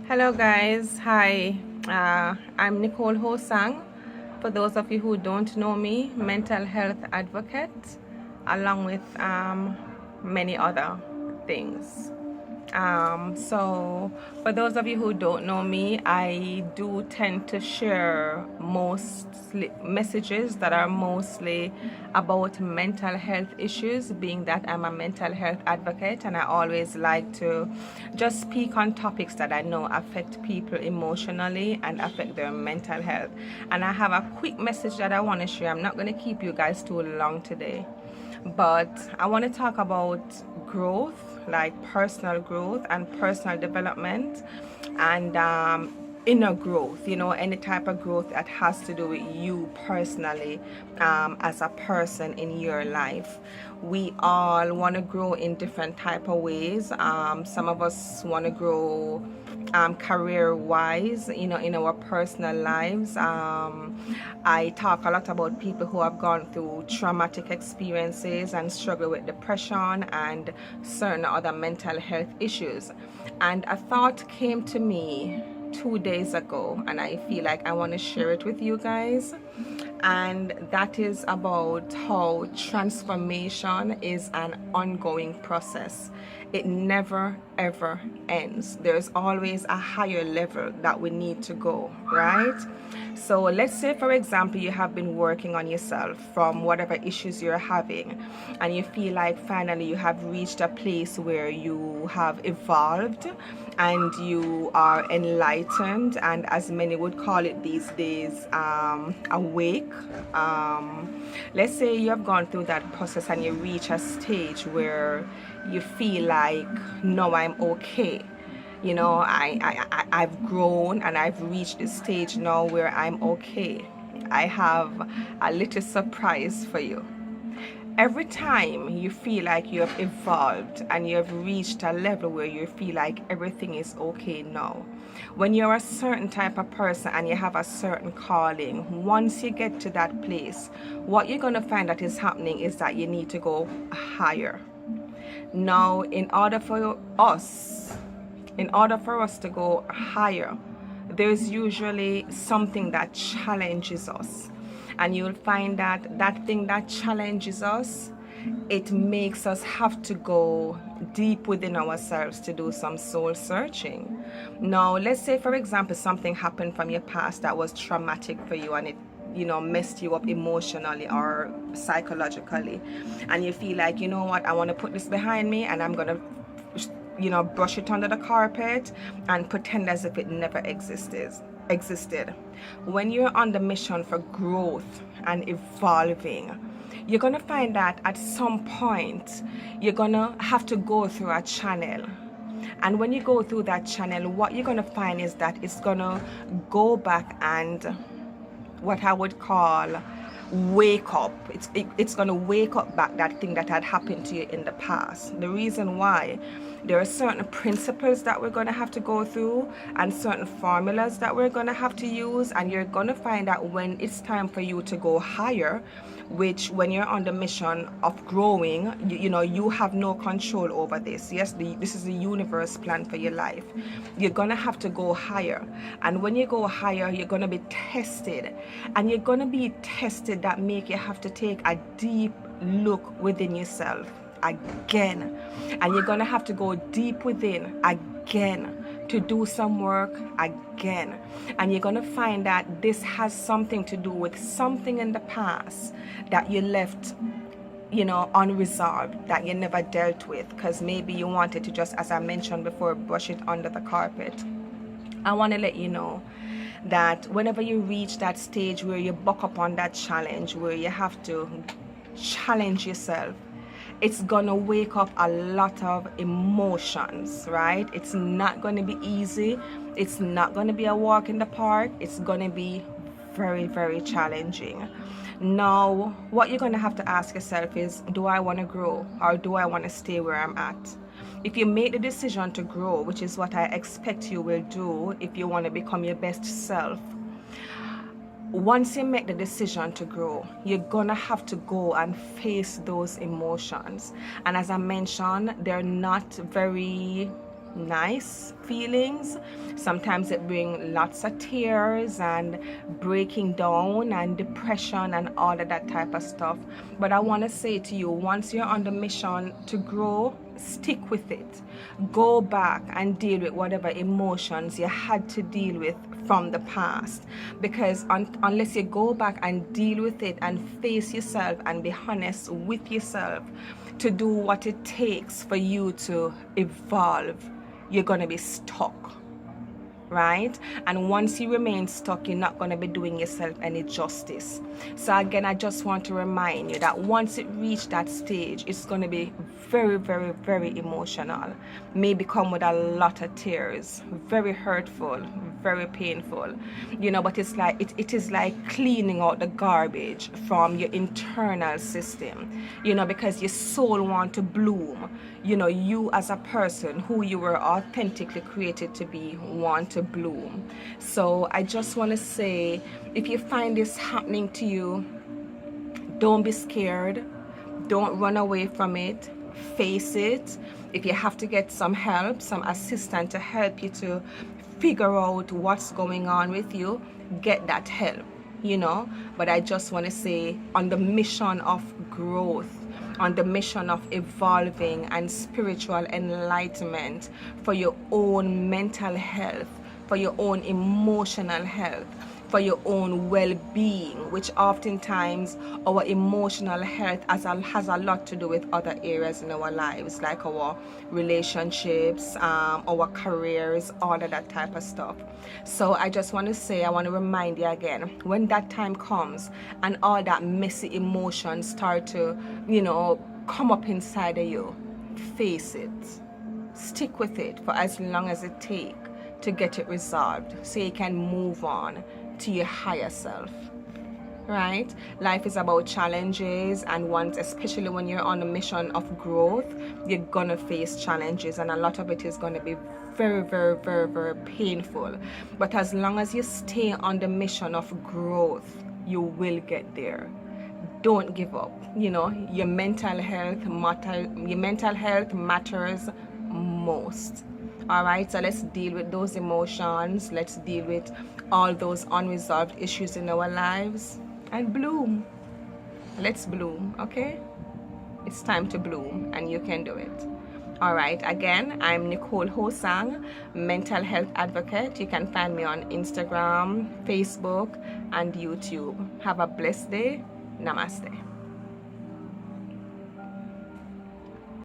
Hello guys, hi. I'm Nicole Ho-Sang. For those of you who don't know me, mental health advocate, along with many other things. So for those of you who don't know me, I do tend to share mostly messages that are mostly about mental health issues, being that I'm a mental health advocate, and I always like to just speak on topics that I know affect people emotionally and affect their mental health. And I have a quick message that I want to share. I'm not going to keep you guys too long today, but I want to talk about growth, like personal growth and personal development, and inner growth, any type of growth that has to do with you personally, as a person in your life. We all want to grow in different type of ways. Some of us want to grow career wise, in our personal lives. I talk a lot about people who have gone through traumatic experiences and struggle with depression and certain other mental health issues. And a thought came to me 2 days ago, and I feel like I want to share it with you guys. And that is about how transformation is an ongoing process. It never ever ends. There's always a higher level that we need to go, right? So let's say, for example, you have been working on yourself from whatever issues you're having, and you feel like finally you have reached a place where you have evolved and you are enlightened, and as many would call it these days, awake. Let's say you have gone through that process and you reach a stage where you feel like, no, I'm okay. I've grown and I've reached this stage now where I'm okay. I have a little surprise for you. Every time you feel like you have evolved and you have reached a level where you feel like everything is okay now, when you're a certain type of person and you have a certain calling, once you get to that place, what you're going to find that is happening is that you need to go higher. Now, in order for us to go higher, there's usually something that challenges us. And you'll find that that thing that challenges us, it makes us have to go deep within ourselves to do some soul searching. Now, let's say, for example, something happened from your past that was traumatic for you, and it messed you up emotionally or psychologically, and you feel like, you know what, I want to put this behind me and I'm gonna brush it under the carpet and pretend as if it never existed. When you're on the mission for growth and evolving, you're gonna find that at some point you're gonna have to go through a channel. And when you go through that channel, what you're gonna find is that it's gonna go back and, what I would call, wake up. It's going to wake up back that thing that had happened to you in the past. The reason why, there are certain principles that we're going to have to go through and certain formulas that we're going to have to use, and you're going to find that when it's time for you to go higher, which when you're on the mission of growing, you have no control over this. Yes, this is the universe plan for your life. You're going to have to go higher, and when you go higher, you're going to be tested, and you're going to be tested that make you have to take a deep look within yourself again, and you're going to have to go deep within again to do some work again. And you're going to find that this has something to do with something in the past that you left unresolved, that you never dealt with, because maybe you wanted to just, as I mentioned before, brush it under the carpet. I want to let you know that whenever you reach that stage where you buck up on that challenge, where you have to challenge yourself, it's gonna wake up a lot of emotions, right? It's not gonna be easy. It's not gonna be a walk in the park. It's gonna be very, very challenging. Now, what you're gonna have to ask yourself is, do I want to grow, or do I want to stay where I'm at? If you make the decision to grow, which is what I expect you will do if you want to become your best self, once you make the decision to grow, you're gonna have to go and face those emotions. And as I mentioned, they're not very nice feelings. Sometimes it brings lots of tears and breaking down and depression and all of that type of stuff. But I want to say to you, once you're on the mission to grow, stick with it. Go back and deal with whatever emotions you had to deal with from the past, because unless you go back and deal with it and face yourself and be honest with yourself to do what it takes for you to evolve, you're going to be stuck, right? And once you remain stuck, you're not going to be doing yourself any justice. So again, I just want to remind you that once it reaches that stage, it's going to be very, very, very emotional, maybe come with a lot of tears, very hurtful, very painful, you know. But it's like it is like cleaning out the garbage from your internal system, you know, because your soul want to bloom. You know, you as a person who you were authentically created to be want to bloom. So I just want to say, if you find this happening to you, don't be scared. Don't run away from it. Face it. If you have to get some help, some assistance to help you to figure out what's going on with you, get that help, you know. But I just want to say, on the mission of growth, on the mission of evolving and spiritual enlightenment for your own mental health, for your own emotional health, for your own well-being, which oftentimes our emotional health has a lot to do with other areas in our lives, like our relationships, our careers, all of that type of stuff. So I just want to say, I want to remind you again, when that time comes and all that messy emotions start to, you know, come up inside of you, face it. Stick with it for as long as it takes to get it resolved, so you can move on to your higher self, right? Life is about challenges, and once, especially when you're on a mission of growth, you're gonna face challenges, and a lot of it is gonna be very, very, very, very painful. But as long as you stay on the mission of growth, you will get there. Don't give up. You know, your mental health matters most. All right, so let's deal with those emotions. Let's deal with all those unresolved issues in our lives and bloom. Let's bloom, okay? It's time to bloom, and you can do it. All right, again, I'm Nicole Ho-Sang, mental health advocate. You can find me on Instagram, Facebook, and YouTube. Have a blessed day. Namaste.